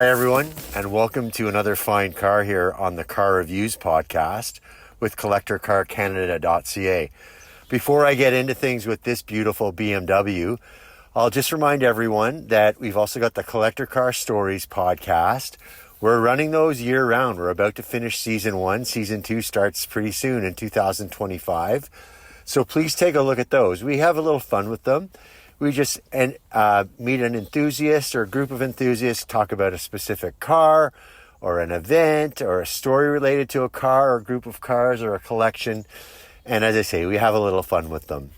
Hi everyone, and welcome to another fine car here on the Car Reviews podcast with CollectorCarCanada.CA. Before I get into things with this beautiful BMW, I'll just remind everyone that we've also got the Collector Car Stories podcast. We're running those year round. We're about to finish season 1. Season 2 starts pretty soon in 2025. So please take a look at those. We have a little fun with them. We just meet an enthusiast or a group of enthusiasts, talk about a specific car or an event or a story related to a car or a group of cars or a collection. And as I say, we have a little fun with them.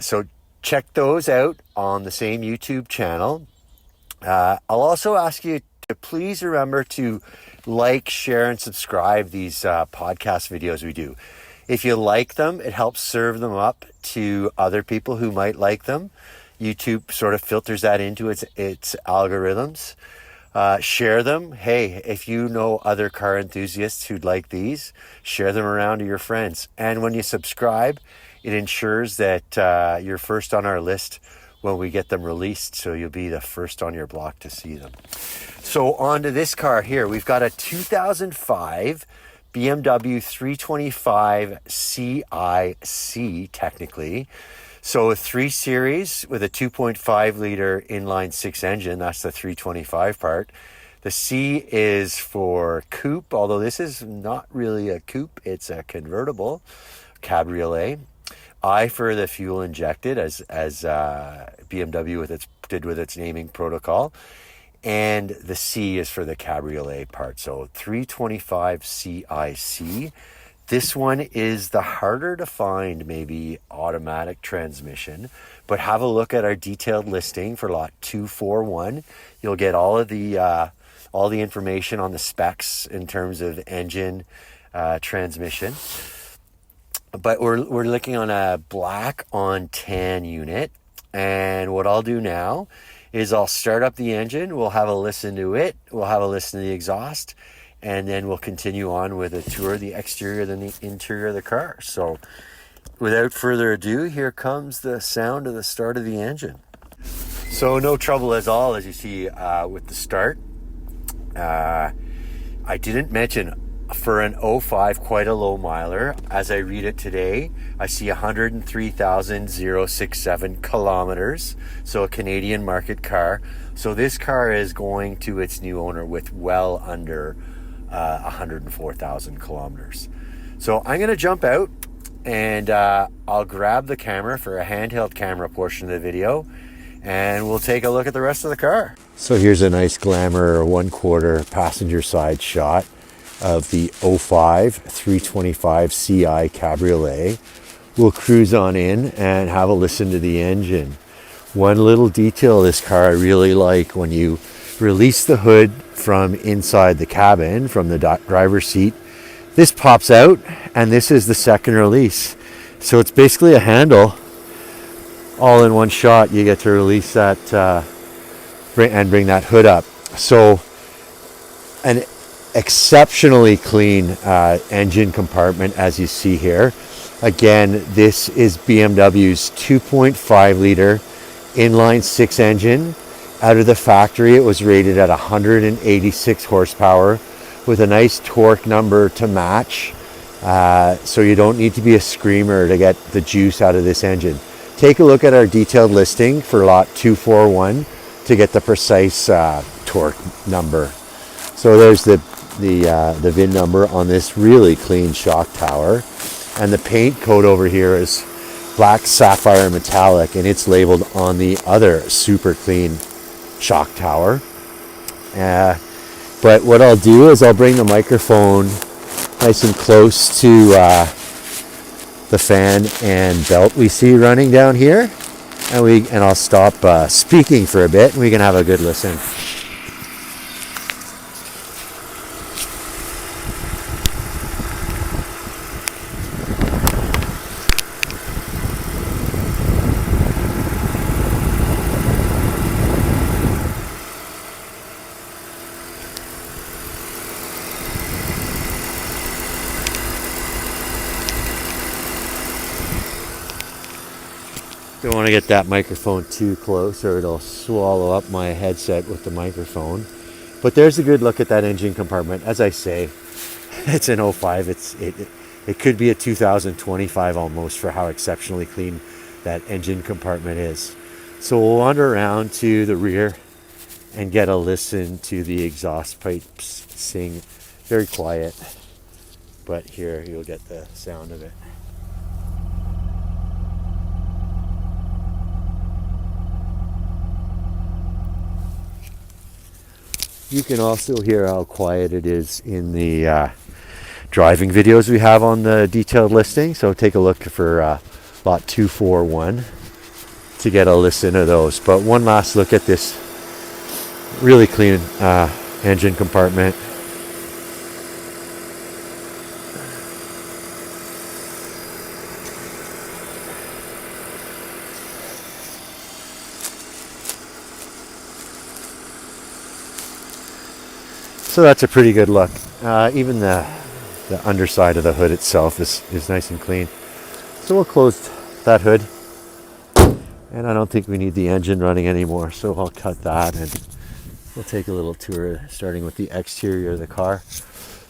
So check those out on the same YouTube channel. I'll also ask you to please remember to like, share, and subscribe these podcast videos we do. If you like them, it helps serve them up to other people who might like them. YouTube sort of filters that into its algorithms. Share them. Hey, if you know other car enthusiasts who'd like these, share them around to your friends. And when you subscribe, it ensures that you're first on our list when we get them released, so you'll be the first on your block to see them. So on to this car here. We've got a 2005 BMW 325 CIC, technically. So a 3 Series with a 2.5 liter inline 6 engine. That's the 325 part. The C is for coupe, although this is not really a coupe. It's a convertible cabriolet. I for the fuel injected, as BMW did with its naming protocol. And the C is for the cabriolet part. So 325 CIC. This one is the harder to find, maybe, automatic transmission. But have a look at our detailed listing for lot 241. You'll get all the information on the specs in terms of engine, transmission. But we're looking on a black on tan unit. And what I'll do now is I'll start up the engine, we'll have a listen to it, we'll have a listen to the exhaust, and then we'll continue on with a tour of the exterior and the interior of the car. So without further ado, here comes the sound of the start of the engine. So no trouble at all, as you see with the start. I didn't mention, for an 05, quite a low miler. As I read it today, I see 103,067 kilometers. So a Canadian market car. So this car is going to its new owner with well under 104,000 kilometers. So I'm going to jump out and I'll grab the camera for a handheld camera portion of the video, and we'll take a look at the rest of the car. So here's a nice glamour 1/4 passenger side shot of the 05 325 CI Cabriolet. We'll cruise on in and have a listen to the engine. One little detail of this car I really like: when you release the hood from inside the cabin, from the driver's seat, this pops out, and this is the second release. So it's basically a handle all in one shot. You get to release that and bring that hood up. So an exceptionally clean engine compartment, as you see here. Again, this is BMW's 2.5 liter inline 6 engine. Out of the factory, it was rated at 186 horsepower with a nice torque number to match. So you don't need to be a screamer to get the juice out of this engine. Take a look at our detailed listing for lot 241 to get the precise torque number. So there's the VIN number on this really clean shock tower, and the paint coat over here is black sapphire metallic, and it's labeled on the other super clean shock tower. But what I'll do is I'll bring the microphone nice and close to the fan and belt we see running down here, and I'll stop speaking for a bit, and we can have a good listen. Don't want to get that microphone too close or it'll swallow up my headset with the microphone. But there's a good look at that engine compartment. As I say, it's an '05. It could be a 2025 almost for how exceptionally clean that engine compartment is. So we'll wander around to the rear and get a listen to the exhaust pipes sing. Very quiet, but here you'll get the sound of it. You can also hear how quiet it is in the driving videos we have on the detailed listing. So take a look for lot 241 to get a listen to those. But one last look at this really clean engine compartment. So that's a pretty good look. Even the underside of the hood itself is nice and clean. So we'll close that hood. And I don't think we need the engine running anymore, so I'll cut that and we'll take a little tour starting with the exterior of the car.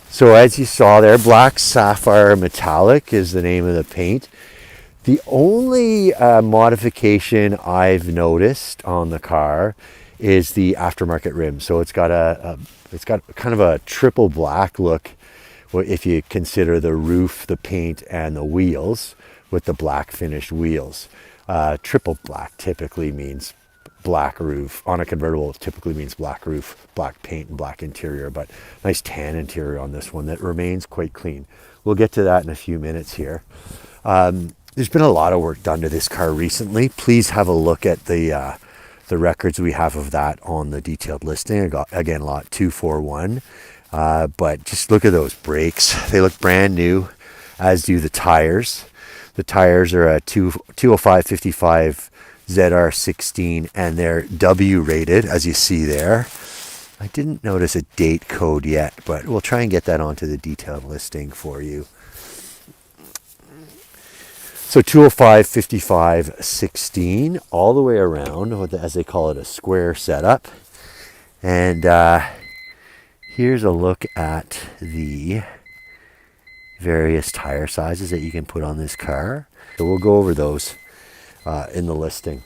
So as you saw there, black sapphire metallic is the name of the paint. The only modification I've noticed on the car is the aftermarket rim. So it's got it's got kind of a triple black look if you consider the roof, the paint, and the wheels with the black finished wheels. Triple black typically means black roof. On a convertible, it typically means black roof, black paint, and black interior, but nice tan interior on this one that remains quite clean. We'll get to that in a few minutes here. There's been a lot of work done to this car recently. Please have a look at the records we have of that on the detailed listing. I got, again, lot 241. But just look at those brakes. They look brand new, as do the tires. The tires are a 205/55 ZR16 and they're W rated, as you see there. I didn't notice a date code yet, but we'll try and get that onto the detailed listing for you. So 205/55/16 all the way around, as they call it, a square setup. And here's a look at the various tire sizes that you can put on this car. So we'll go over those in the listing.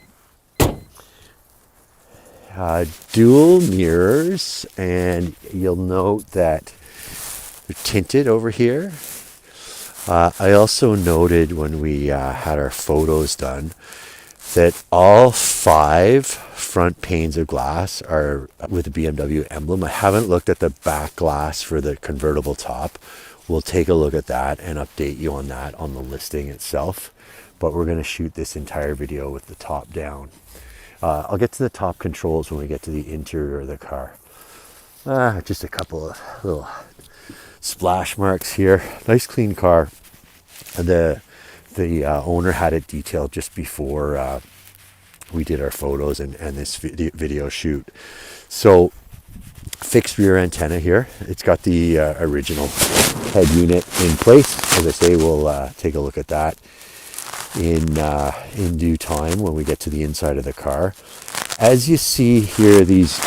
Dual mirrors, and you'll note that they're tinted over here. I also noted when we had our photos done that all 5 front panes of glass are with the BMW emblem. I haven't looked at the back glass for the convertible top. We'll take a look at that and update you on that on the listing itself. But we're going to shoot this entire video with the top down. I'll get to the top controls when we get to the interior of the car. Just a couple of little splash marks here. Nice clean car. The owner had it detailed just before we did our photos and this video shoot. So fixed rear antenna here. It's got the original head unit in place. As I say, we'll take a look at that in due time when we get to the inside of the car. As you see here, these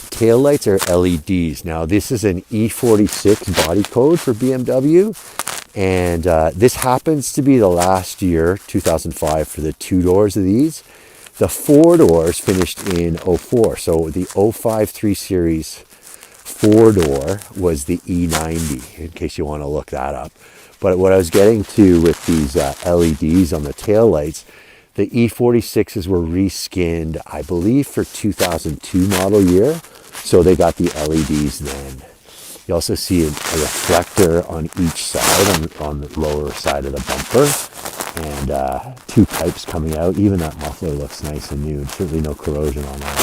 tail lights are LEDs. Now this is an E46 body code for BMW, and this happens to be the last year, 2005, for the 2 doors of these. The 4 doors finished in '04, so the '05 3 Series 4-door was the E90, in case you want to look that up. But what I was getting to with these LEDs on the tail lights, the E46s were reskinned, I believe, for 2002 model year. So they got the LEDs then. You also see a reflector on each side, on the lower side of the bumper. And 2 pipes coming out. Even that muffler looks nice and new. Certainly no corrosion on that.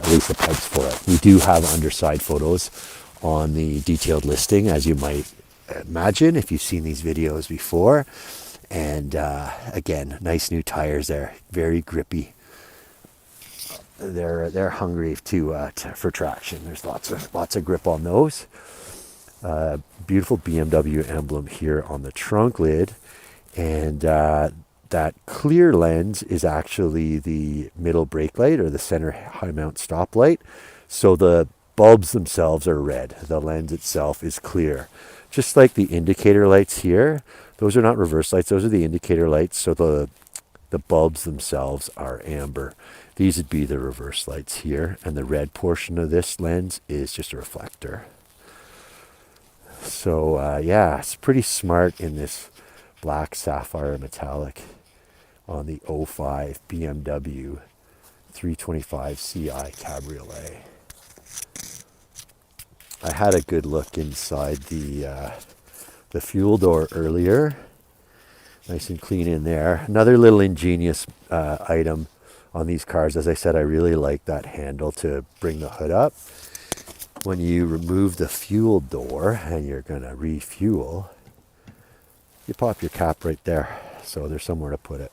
At least the pipes for it. We do have underside photos on the detailed listing, as you might imagine if you've seen these videos before. And again, nice new tires there, very grippy. They're hungry for traction. There's lots of grip on those. Beautiful BMW emblem here on the trunk lid, and that clear lens is actually the middle brake light or the center high mount stop light. So the bulbs themselves are red. The lens itself is clear. Just like the indicator lights here, those are not reverse lights, those are the indicator lights. So the bulbs themselves are amber. These would be the reverse lights here, and the red portion of this lens is just a reflector. So yeah, it's pretty smart in this black sapphire metallic on the 05 BMW 325 Ci Cabriolet. I had a good look inside the fuel door earlier. Nice and clean in there. Another little ingenious item on these cars. As I said, I really like that handle to bring the hood up. When you remove the fuel door and you're going to refuel, you pop your cap right there. So there's somewhere to put it.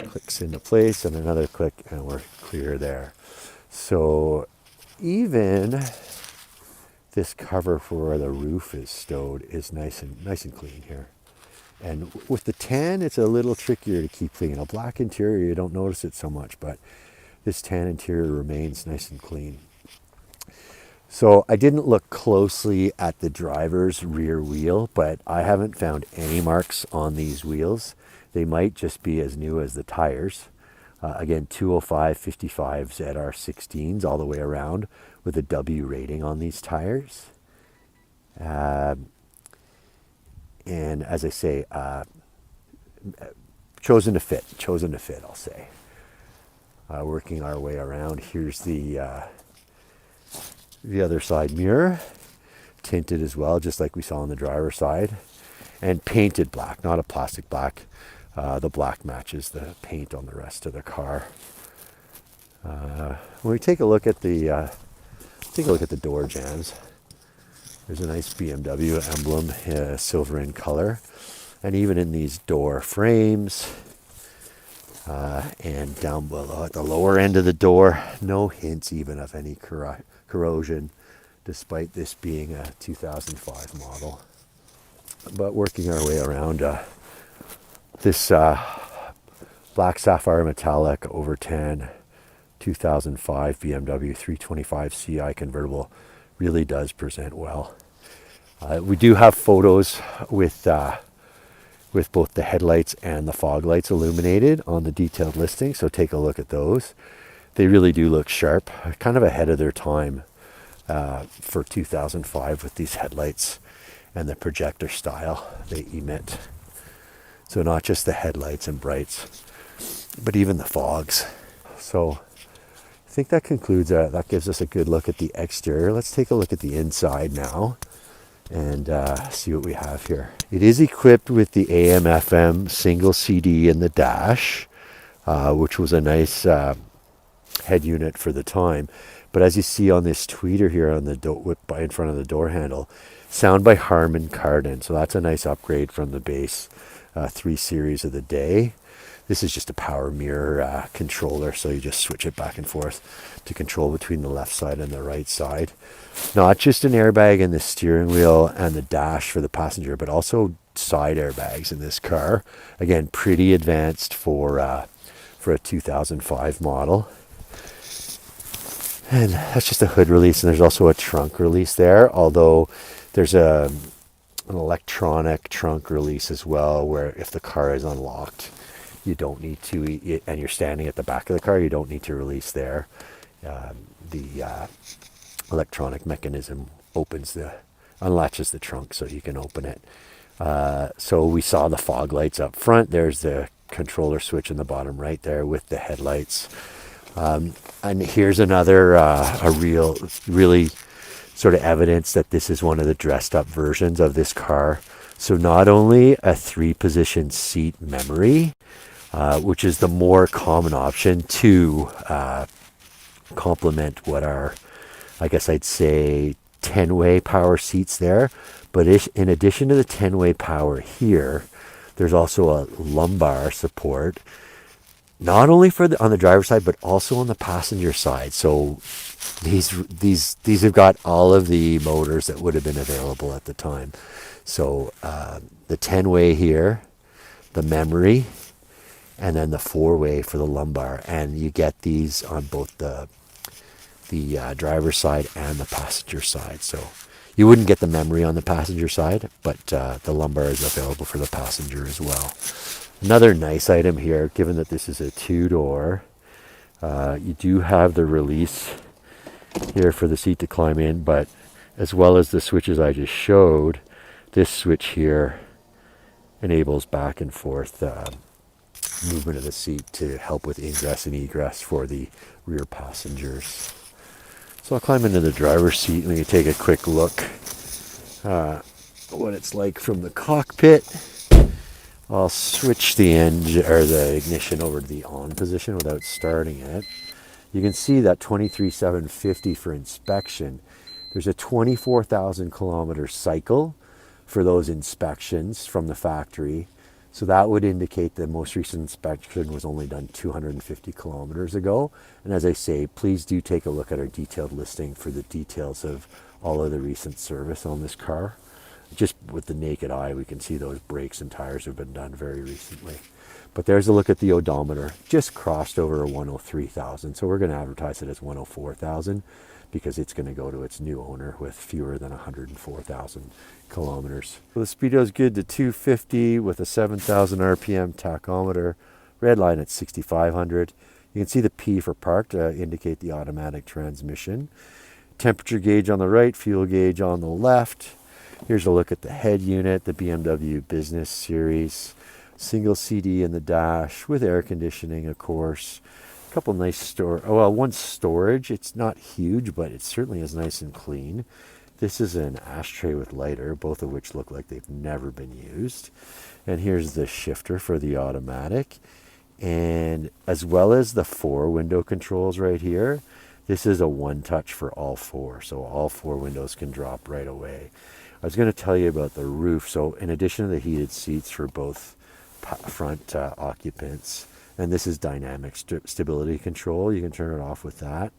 Clicks into place and another click and we're clear there. So even this cover for where the roof is stowed is nice and clean here. And with the tan, it's a little trickier to keep clean. A black interior, you don't notice it so much, but this tan interior remains nice and clean. So I didn't look closely at the driver's rear wheel, but I haven't found any marks on these wheels. They might just be as new as the tires. Again, 205 55 ZR16s all the way around with a W rating on these tires. And as I say, chosen to fit, I'll say. Working our way around, here's the other side mirror, tinted as well, just like we saw on the driver's side, and painted black, not a plastic black. The black matches the paint on the rest of the car. When we take a look at the door jambs, there's a nice BMW emblem, silver in color, and even in these door frames, and down below at the lower end of the door, no hints even of any corrosion, despite this being a 2005 model. But working our way around, this black sapphire metallic over tan 2005 BMW 325 Ci convertible really does present well. We do have photos with both the headlights and the fog lights illuminated on the detailed listing, so take a look at those. They really do look sharp, kind of ahead of their time for 2005 with these headlights and the projector style they emit. So not just the headlights and brights, but even the fogs. So I think that concludes that gives us a good look at the exterior. Let's take a look at the inside now and see what we have here. It is equipped with the AM/FM single CD in the dash, which was a nice head unit for the time. But as you see on this tweeter here on the in front of the door handle, sound by Harman Kardon. So that's a nice upgrade from the base 3 series of the day. This is just a power mirror controller, so you just switch it back and forth to control between the left side and the right side. Not just an airbag in the steering wheel and the dash for the passenger, but also side airbags in this car. Again, pretty advanced for a 2005 model. And that's just a hood release, and there's also a trunk release there, although there's an electronic trunk release as well, where if the car is unlocked, you don't need to, and you're standing at the back of the car, you don't need to release there. The electronic mechanism unlatches the trunk so you can open it. So we saw the fog lights up front. There's the controller switch in the bottom right there with the headlights. And here's another really sort of evidence that this is one of the dressed up versions of this car. So not only a 3-position seat memory, which is the more common option to complement what are, I guess I'd say, 10-way power seats there. But in addition to the 10-way power here, there's also a lumbar support, not only on the driver's side, but also on the passenger side. So these have got all of the motors that would have been available at the time. So the 10-way here, the memory, and then the four-way for the lumbar. And you get these on both the driver's side and the passenger side. So you wouldn't get the memory on the passenger side, but the lumbar is available for the passenger as well. Another nice item here, given that this is a two-door, you do have the release here for the seat to climb in, but as well as the switches I just showed, this switch here enables back and forth movement of the seat to help with ingress and egress for the rear passengers. So I'll climb into the driver's seat and we can take a quick look what it's like from the cockpit. I'll switch the engine or the ignition over to the on position without starting it. You can see that 23,750 for inspection. There's a 24,000 kilometer cycle for those inspections from the factory. So that would indicate the most recent inspection was only done 250 kilometers ago. And as I say, please do take a look at our detailed listing for the details of all of the recent service on this car. Just with the naked eye, we can see those brakes and tires have been done very recently. But there's a look at the odometer. Just crossed over 103,000. So we're going to advertise it as 104,000 because it's going to go to its new owner with fewer than 104,000 kilometers. So the speedo is good to 250 with a 7,000 RPM tachometer. Red line at 6,500. You can see the P for park to indicate the automatic transmission. Temperature gauge on the right, fuel gauge on the left. Here's a look at the head unit, the BMW Business Series. Single CD in the dash with air conditioning, of course. A couple nice one storage. It's not huge, but it certainly is nice and clean. This is an ashtray with lighter, both of which look like they've never been used. And here's the shifter for the automatic. And as well as the 4 window controls right here, this is a one touch for all 4. So all 4 windows can drop right away. I was going to tell you about the roof. So in addition to the heated seats for both front occupants, and this is dynamic stability control, you can turn it off with that.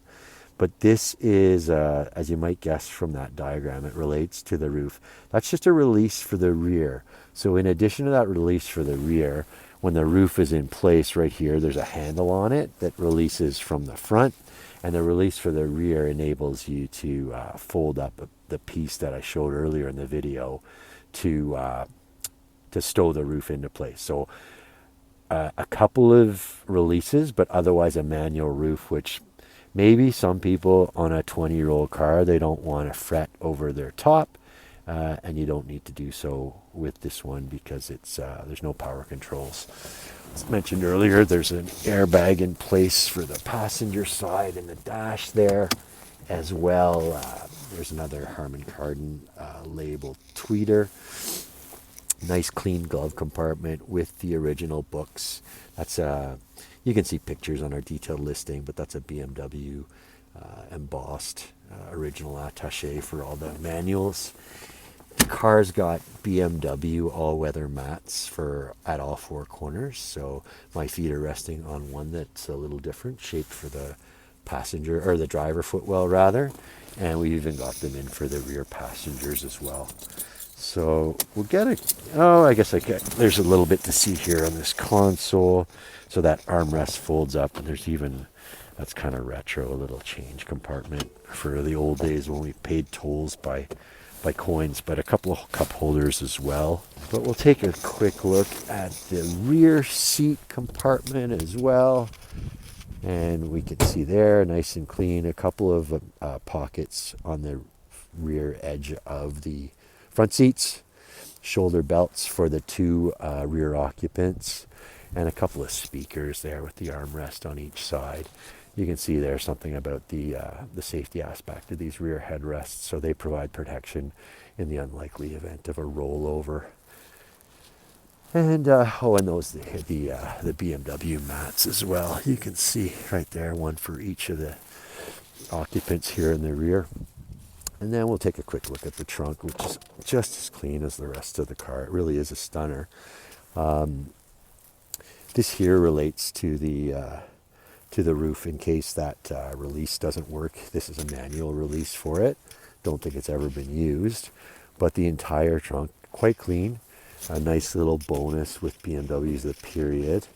But this is, as you might guess from that diagram, it relates to the roof. That's just a release for the rear. So in addition to that release for the rear, when the roof is in place right here, there's a handle on it that releases from the front, and the release for the rear enables you to fold up the piece that I showed earlier in the video to stow the roof into place. So a couple of releases, but otherwise a manual roof, which maybe some people on a 20-year-old car, they don't want to fret over their top, and you don't need to do so with this one because it's there's no power controls. As mentioned earlier, there's an airbag in place for the passenger side and the dash there as well. There's another Harman Kardon labeled tweeter. Nice clean glove compartment with the original books. That's you can see pictures on our detailed listing, but that's a BMW embossed original attaché for all the manuals. The car's got BMW all-weather mats at all 4 corners, so my feet are resting on one that's a little different, shaped for the passenger or the driver footwell rather, and we even got them in for the rear passengers as well. So we'll get there's a little bit to see here on this console. So that armrest folds up, and there's even, that's kind of retro, a little change compartment for the old days when we paid tolls by coins, but a couple of cup holders as well. But we'll take a quick look at the rear seat compartment as well. And we can see there, nice and clean, a couple of pockets on the rear edge of the front seats, shoulder belts for the 2 rear occupants, and a couple of speakers there with the armrest on each side. You can see there's something about the safety aspect of these rear headrests, so they provide protection in the unlikely event of a rollover. And and those the BMW mats as well. You can see right there, one for each of the occupants here in the rear. And then we'll take a quick look at the trunk, which is just as clean as the rest of the car. It really is a stunner. This here relates to the roof in case that release doesn't work. This is a manual release for it. Don't think it's ever been used, but the entire trunk quite clean. A nice little bonus with BMW's the period.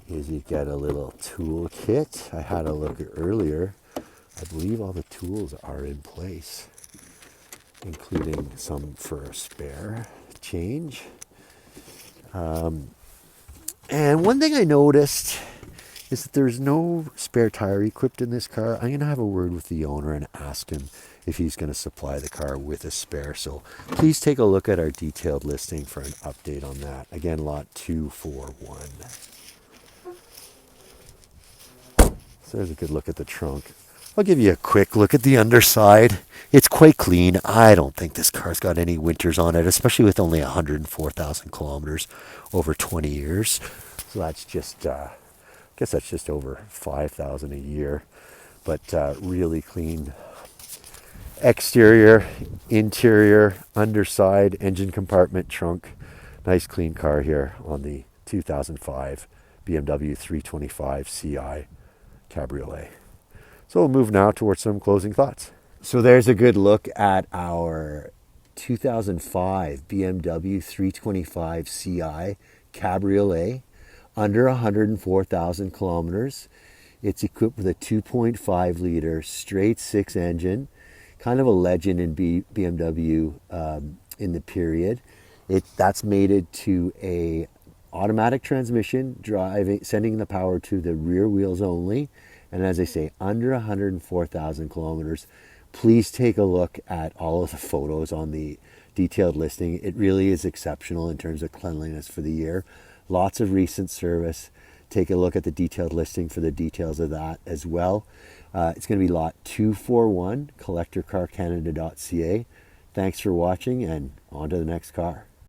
is you get a little tool kit. I had a look earlier. I believe all the tools are in place, including some for a spare change. And one thing I noticed is that there's no spare tire equipped in this car. I'm going to have a word with the owner and ask him if he's going to supply the car with a spare. So please take a look at our detailed listing for an update on that. Again, lot 241. So there's a good look at the trunk. I'll give you a quick look at the underside. It's quite clean. I don't think this car's got any winters on it, especially with only 104,000 kilometers over 20 years. So that's just, I guess that's just over 5,000 a year. But really clean exterior, interior, underside, engine compartment, trunk. Nice clean car here on the 2005 BMW 325 CI Cabriolet. So we'll move now towards some closing thoughts. So there's a good look at our 2005 BMW 325 CI Cabriolet, under 104,000 kilometers. It's equipped with a 2.5 liter straight six engine, kind of a legend in BMW in the period. That's mated to a automatic transmission, sending the power to the rear wheels only. And as I say, under 104,000 kilometers. Please take a look at all of the photos on the detailed listing. It really is exceptional in terms of cleanliness for the year. Lots of recent service. Take a look at the detailed listing for the details of that as well. It's going to be lot 241, CollectorCarCanada.CA. Thanks for watching, and on to the next car.